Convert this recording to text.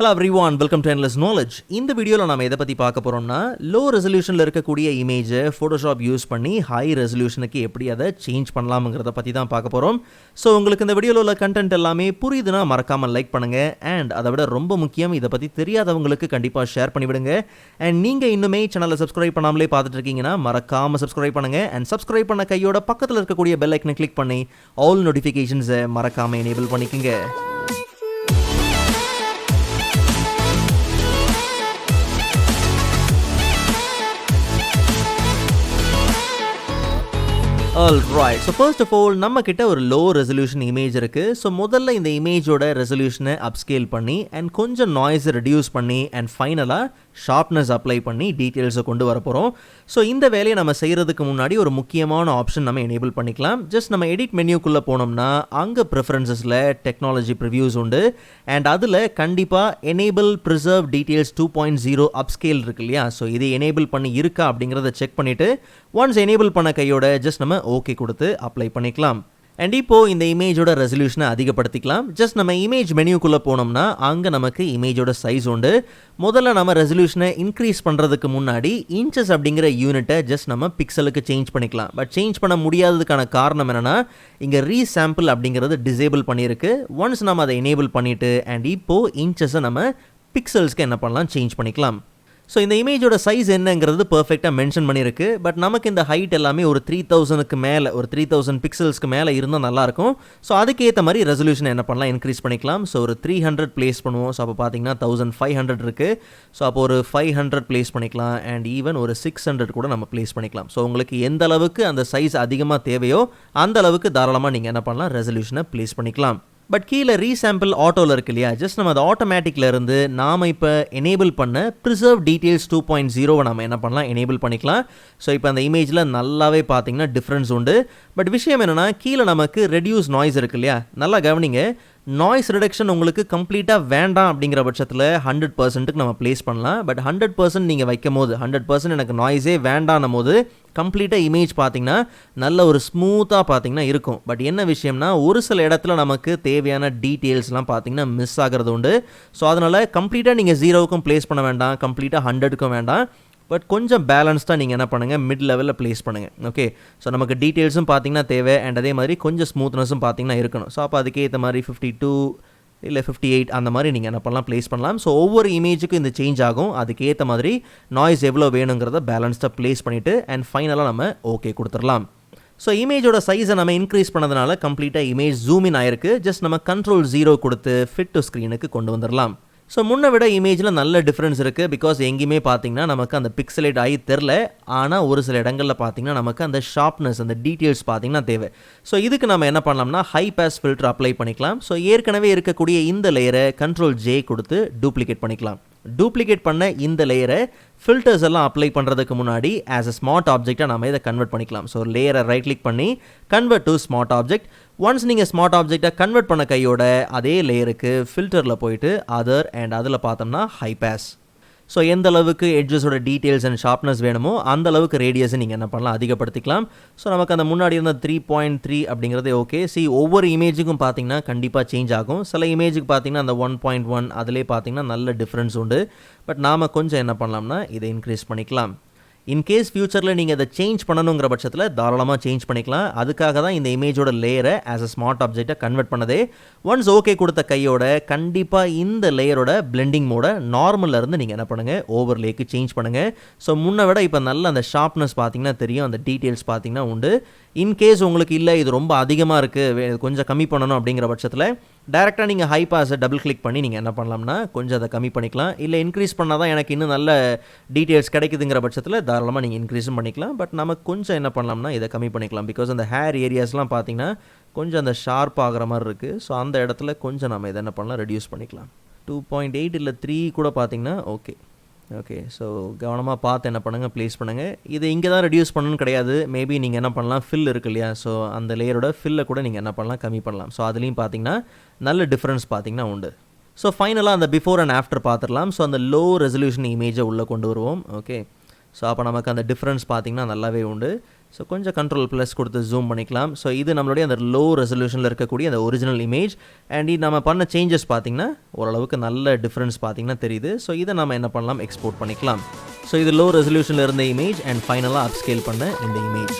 Hello everyone, welcome to Endless Knowledge. இந்த வீடியோல நாம எதை பத்தி பார்க்க போறோம்னா லோ ரெசல்யூஷன்ல இருக்கக்கூடிய இமேஜ் Photoshop யூஸ் பண்ணி ஹை ரெசல்யூஷனுக்கு எப்படி அதை சேஞ்ச் பண்ணலாம்ங்கறத பத்தி தான் பார்க்க போறோம். சோ உங்களுக்கு இந்த வீடியோல உள்ள கண்டென்ட் எல்லாமே புரியுதுனா மறக்காம லைக் பண்ணுங்க and அதை விட ரொம்ப முக்கியம் இத பத்தி தெரியாதவங்களுக்கு கண்டிப்பா ஷேர் பண்ணி விடுங்க. and நீங்க இன்னுமே சேனலை சப்ஸ்கிரைப் பண்ணாமலே பார்த்துட்டு இருக்கீங்கனா மறக்காம சப்ஸ்கிரைப் பண்ணுங்க and சப்ஸ்கிரைப் பண்ண கையோட பக்கத்துல இருக்கக்கூடிய பெல் ஐகானை கிளிக் பண்ணி ஆல் நோட்டிஃபிகேஷன்ஸ் மறக்காம எனேபிள் பண்ணிக்கங்க. Alright, so first of all நம்ம கிட்ட ஒரு low resolution image இருக்கு. so முதல்ல இந்த இமேஜோட ரெசல்யூஷனை upscale பண்ணி and கொஞ்சம் noise reduce பண்ணி and finally sharpness apply பண்ணி details கொண்டு வர போறோம். so இந்த வேலையை நம்ம செய்யறதுக்கு முன்னாடி ஒரு முக்கியமான ஆப்ஷன் நம்ம enable பண்ணிக்கலாம். just நம்ம edit மெனுக்குள்ள போனோம்னா அங்க preferencesல technology previews உண்டு and அதுல கண்டிப்பா enable preserve details 2.0 upscale இருக்கு இல்லையா. so இதை enable பண்ணி இருக்கா அப்படிங்கறத செக் பண்ணிட்டு once enable பண்ண கையோட just நம்ம ஓகே கொடுத்து அப்ளை பண்ணிக்கலாம். and இப்போ இந்த இமேஜோட ரெசல்யூஷனை அதிகப்படுத்திக்கலாம். just நம்ம இமேஜ் மெனுக்குள்ள போனோம்னா அங்க நமக்கு இமேஜோட சைஸ் உண்டு. முதல்ல நம்ம ரெசல்யூஷனை இன்க்ரீஸ் பண்றதுக்கு முன்னாடி இன்ச்சஸ் அப்படிங்கிற யூனிட்டை just நம்ம பிக்சலுக்கு சேஞ்ச் பண்ணிக்கலாம். பட் சேஞ்ச் பண்ண முடியாததுக்கான காரணம் என்னன்னா இங்க ரீசாம்பிள் அப்படிங்கிறது டிசேபிள் பண்ணியிருக்கு. ஒன்ஸ் நம்ம அதை எனேபிள் பண்ணிட்டு and இப்போ இன்ச்சஸை நம்ம பிக்சல்ஸ்க்கு என்ன பண்ணலாம் சேஞ்ச் பண்ணிக்கலாம். ஸோ இந்த இமேஜோட சைஸ் என்னங்கிறது பர்ஃபெக்டாக மென்ஷன் பண்ணியிருக்கு. பட் நமக்கு இந்த ஹைட் எல்லாமே ஒரு 3000க்கு மேலே ஒரு 3000 பிக்சல்ஸ்க்கு மேலே இருந்தால் நல்லாயிருக்கும். ஸோ அதுக்கேற்ற மாதிரி ரெசல்யூஷன் என்ன பண்ணலாம் இன்க்ரீஸ் பண்ணிக்கலாம். ஸோ ஒரு 300 ப்ளேஸ் பண்ணுவோம். ஸோ அப்போ பார்த்தீங்கன்னா 1500 இருக்குது. ஸோ அப்போ ஒரு 500 ப்ளேஸ் பண்ணிக்கலாம் அண்ட் ஈவன் ஒரு 600 கூட நம்ம ப்ளேஸ் பண்ணிக்கலாம். ஸோ உங்களுக்கு எந்த அளவுக்கு அந்த சைஸ் அதிகமாக தேவையோ அந்த அளவுக்கு தாராளமாக நீங்கள் என்ன பண்ணலாம் ரெசல்யூஷனை ப்ளேஸ் பண்ணிக்கலாம். பட் கீழே ரீசாம்பிள் ஆட்டோவில் இருக்கு இல்லையா, ஜஸ்ட் நம்ம அது ஆட்டோமேட்டிக்கில் இருந்து நாம் இப்போ எனேபிள் பண்ண ப்ரிசர்வ் டீட்டெயில்ஸ் 2.0 நம்ம என்ன பண்ணலாம் எனேபிள் பண்ணிக்கலாம். ஸோ இப்போ அந்த இமேஜில் நல்லாவே பார்த்தீங்கன்னா டிஃப்ரென்ஸ் உண்டு. பட் விஷயம் என்னென்னா கீழே நமக்கு ரெடியூஸ் நாய்ஸ் இருக்கு இல்லையா, நல்லா கவனிங்க. நாய்ஸ் ரிடக்ஷன் உங்களுக்கு கம்ப்ளீட்டாக வேண்டாம் அப்படிங்கிற பட்சத்தில் 100%க்கு நம்ம ப்ளேஸ் பண்ணலாம். பட் 100% நீங்கள் வைக்கும் போது 100% எனக்கு நாய்ஸே வேண்டாம் போது கம்ப்ளீட்டாக இமேஜ் பார்த்தீங்கன்னா நல்ல ஒரு ஸ்மூத்தாக பார்த்தீங்கன்னா இருக்கும். பட் என்ன விஷயம்னா ஒரு சில இடத்துல நமக்கு தேவையான டீட்டெயில்ஸ்லாம் பார்த்தீங்கன்னா மிஸ் ஆகிறது உண்டு. ஸோ அதனால் கம்ப்ளீட்டாக நீங்கள் 0க்கும் ப்ளேஸ் பண்ண வேண்டாம், கம்ப்ளீட்டாக 100க்கும் வேண்டாம். பட் கொஞ்சம் பேலன்ஸ்டாக நீங்கள் என்ன பண்ணுங்கள் மிட் லெவலில் ப்ளேஸ் பண்ணுங்கள். ஓகே, ஸோ நமக்கு டீட்டெயில்ஸும் பார்த்தீங்கன்னா தேவை அண்ட் அதே மாதிரி கொஞ்சம் ஸ்மூத்னஸும் பார்த்தீங்கன்னா இருக்கணும். ஸோ அப்போ அதுக்கேற்ற மாதிரி 52 இல்லை 58 அந்த மாதிரி நீங்கள் என்ன பண்ணலாம் ப்ளேஸ் பண்ணலாம். ஸோ ஒவ்வொரு இமேஜுக்கும் இந்த சேஞ்ச் ஆகும். அதுக்கேற்ற மாதிரி நாய்ஸ் எவ்வளோ வேணுங்கிறத பேலன்ஸ்டாக ப்ளேஸ் பண்ணிவிட்டு அண்ட் ஃபைனலாக நம்ம ஓகே கொடுத்துடலாம். ஸோ இமேஜோட சைஸை நம்ம இன்க்ரீஸ் பண்ணதுனால கம்ப்ளீட்டாக இமேஜ் ஜூம் இன் ஆயிருக்கு. ஜஸ்ட் நம்ம Ctrl 0 கொடுத்து ஃபிட் டு ஸ்க்ரீனுக்கு கொண்டு வந்துடலாம். ஸோ முன்னை விட இமேஜில் நல்ல டிஃப்ரென்ஸ் இருக்குது. பிகாஸ் எங்கேயுமே பார்த்தீங்கன்னா நமக்கு அந்த பிக்சலேட் ஆகி தெரில. ஆனால் ஒரு சில இடங்களில் பார்த்தீங்கன்னா நமக்கு அந்த ஷார்ப்னஸ் அந்த டீட்டெயில்ஸ் பார்த்தீங்கன்னா தேவை. ஸோ இதுக்கு நம்ம என்ன பண்ணலாம்னா ஹை பாஸ் ஃபில்டர் அப்ளை பண்ணிக்கலாம். ஸோ ஏற்கனவே இருக்கக்கூடிய இந்த லேயரை Ctrl J கொடுத்து டூப்ளிகேட் பண்ணிக்கலாம். டூப்ளிகேட் பண்ண இந்த லேயரை ஃபில்டர்ஸ் எல்லாம் அப்ளை பண்ணுறதுக்கு முன்னாடி ஆஸ் அ ஸ்மார்ட் ஆப்ஜெக்டாக நம்ம இதை கன்வெர்ட் பண்ணிக்கலாம். ஸோ லேயரை ரைட் கிளிக் பண்ணி convert to smart object. Once நீங்கள் ஸ்மார்ட் ஆப்ஜெக்டாக கன்வெர்ட் பண்ண கையோட அதே லேயருக்கு ஃபில்டரில் போயிட்டு அதர் அண்ட் அதில் பார்த்தோம்னா ஹை பாஸ். ஸோ எந்த அளவுக்கு எட்ஜஸோட டீட்டெயில்ஸ் அண்ட் ஷார்ப்னஸ் வேணுமோ அந்த அளவுக்கு ரேடியஸை நீங்கள் என்ன பண்ணலாம் அதிகப்படுத்திக்கலாம். ஸோ நமக்கு அந்த முன்னாடி இருந்த 3.3 அப்படிங்கிறதே ஓகே. ஒவ்வொரு இமேஜுக்கும் பார்த்தீங்கன்னா கண்டிப்பாக சேஞ்ச் ஆகும். சில இமேஜுக்கு பார்த்தீங்கன்னா அந்த 1.1 அதிலே பார்த்தீங்கன்னா நல்ல டிஃப்ரென்ஸ் உண்டு. பட் நாம் கொஞ்சம் என்ன பண்ணலாம்னா இதை இன்க்ரீஸ் பண்ணிக்கலாம். இன்கேஸ் ஃபியூச்சரில் நீங்கள் அதை சேஞ்ச் பண்ணணுங்கிற பட்சத்தில் தாராளமாக சேஞ்ச் பண்ணிக்கலாம். அதுக்காக தான் இந்த இமேஜோட லேயரை ஆஸ் அ ஸ்மார்ட் ஆப்ஜெக்டாக கன்வெர்ட் பண்ணதே. ஒன்ஸ் ஓகே கொடுத்த கையோட கண்டிப்பாக இந்த லேயரோட பிளெண்டிங் மோட நார்மலில் இருந்து நீங்கள் என்ன பண்ணுங்கள் ஓவர்லேக்கு சேஞ்ச் பண்ணுங்கள். ஸோ முன்னை விட இப்போ நல்ல அந்த ஷார்ப்னஸ் பார்த்தீங்கன்னா தெரியும், அந்த டீட்டெயில்ஸ் பார்த்தீங்கன்னா உண்டு. இன்கேஸ் உங்களுக்கு இல்லை இது ரொம்ப அதிகமாக இருக்குது கொஞ்சம் கம்மி பண்ணணும் அப்படிங்கிற பட்சத்தில் டேரெக்டாக நீங்கள் ஹை பாஸை டபுள் கிளிக் பண்ணி நீங்கள் என்ன பண்ணலாம்னா கொஞ்சம் அதை கம்மி பண்ணிக்கலாம். இல்லை இன்க்ரீஸ் பண்ணால் தான் எனக்கு இன்னும் நல்ல டீட்டெயில்ஸ் கிடைக்குதுங்கிற பட்சத்தில் தாராளமாக நீங்கள் இன்க்ரீஸும் பண்ணிக்கலாம். பட் நமக்கு கொஞ்சம் என்ன பண்ணலாம்னா இதை கம்மி பண்ணிக்கலாம். பிகாஸ் அந்த ஹேர் ஏரியாஸ்லாம் பார்த்தீங்கன்னா கொஞ்சம் அந்த ஷார்ப் ஆகிற மாதிரி இருக்குது. ஸோ அந்த இடத்துல கொஞ்சம் நம்ம இதை என்ன பண்ணலாம் ரெடியூஸ் பண்ணிக்கலாம். 2.8 இல்லை 3 கூட பார்த்தீங்கன்னா ஓகே. ஸோ கவனமாக பார்த்து என்ன பண்ணுங்கள் ப்ளேஸ் பண்ணுங்கள். இது இங்கே தான் ரெடியூஸ் பண்ணணும்னு கிடையாது. மேபி நீங்கள் என்ன பண்ணலாம் ஃபில் இருக்கு இல்லையா, ஸோ அந்த லேயரோட ஃபில்லை கூட நீங்கள் என்ன பண்ணலாம் கம்மி பண்ணலாம். ஸோ அதுலேயும் பார்த்தீங்கன்னா நல்ல டிஃப்ரென்ஸ் பார்த்தீங்கன்னா உண்டு. ஸோ ஃபைனலாக அந்த பிஃபோர் அண்ட் ஆஃப்டர் பார்த்துடலாம். ஸோ அந்த லோ ரெசல்யூஷன் இமேஜை உள்ளே கொண்டு வருவோம். ஓகே, ஸோ அப்போ நமக்கு அந்த டிஃப்ரென்ஸ் பார்த்தீங்கன்னா நல்லாவே உண்டு. ஸோ கொஞ்சம் கண்ட்ரோல் ப்ளஸ் கொடுத்து ஜூம் பண்ணிக்கலாம். ஸோ இது நம்மளுடைய அந்த லோ ரெசல்யூஷனில் இருக்கக்கூடிய அந்த ஒரிஜினல் இமேஜ். அண்ட் இது நம்ம பண்ண சேஞ்சஸ் பார்த்திங்கன்னா ஓரளவுக்கு நல்ல டிஃப்ரென்ஸ் பார்த்திங்கன்னா தெரியுது. ஸோ இதை நம்ம என்ன பண்ணலாம், எக்ஸ்போர்ட் பண்ணிக்கலாம். ஸோ இது லோ ரெசல்யூஷனில் இருந்த இமேஜ் அண்ட் ஃபைனலாக அப்ஸ்கேல் பண்ண இந்த இமேஜ்.